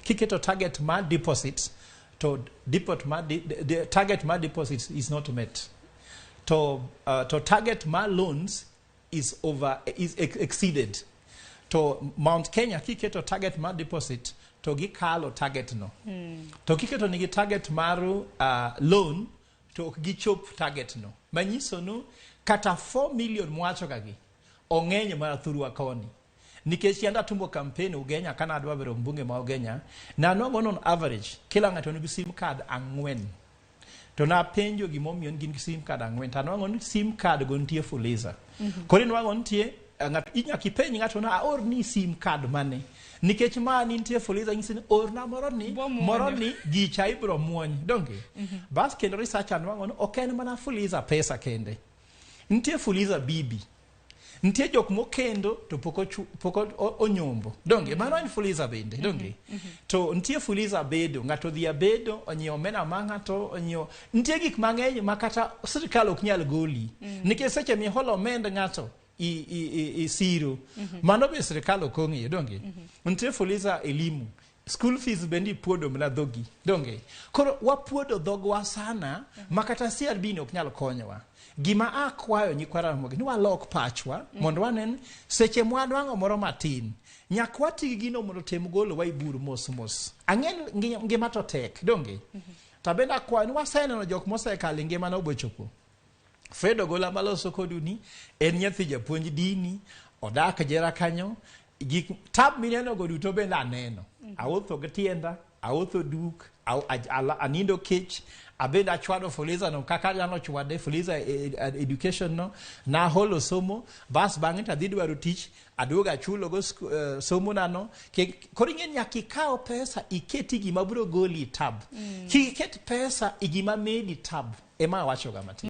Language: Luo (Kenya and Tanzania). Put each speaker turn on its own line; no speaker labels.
Kiketo target mar deposits to the target mar deposits is not met. To target mar loans is exceeded. To Mount Kenya kiketo target mar deposit to gikalo target no. To kiketo nigi target maru loan to gichop target no. Manyiso no kata 4 million mwacho kagi ong'enyo mar thurwa koni. Nikech yanda tumbo campaign Ugenya kana adwa bero mbunge ma Ugenya na nongo on average kila ng'ato nigi sim card 4. To na penjo gimomiyo gin sim card 4 to nongo sim card go ntie fuliza. Koro nwango ntie inyaki penj ng'ato na or ni sim card mane. Nikech ma nitie fuliza nyisin or na moroni gicha ibro muony donge. Bas kendo research anwango no oken mana fuliza pesa kende. Ntie fuliza bibi. Ntie jok mokendo to poko onyombo. Donge mano en fuliza bende donge. To ntie fuliza bedo ng'ato dhia bedo onyiewo mena mang'ato onyiewo ntie gik mang'eny makata sirkal ok nyal goli. Nikech seche mi holo mend ng'ato i siro mano be sirkal ok ong'iyo donge. Ntie fuliza elimu. School fees bendi puodo mna dhogi donge. Koro wapuodo dhogwa sana makata CRB ne ok nyal konyowa. Gima akwayo nyikwara Ramogi ni walok pachwa mondo wanen seche mwadwango moro matin nyakwati gino mondo tem golo wa iburu mos ang'en ngima to tek donge tabenda kwa ni waseneno jok mosekale ngima no bochopo Fred Ogolla maloso koduni en nyathi japuonj dini odak jera kanyo gik tab mineno go duto bende aneno awuotho gi tienda awuotho duk anindo kech abenda chwado fuliza no kaka jano chwade fuliza education no na holo somo bas bang'e ta didwaro tich aduoga chulo go somo nano koro ing'e nyaki kao pesa iketi gima biro goli tab kiket pesa igima medi tab ema wacho ga mati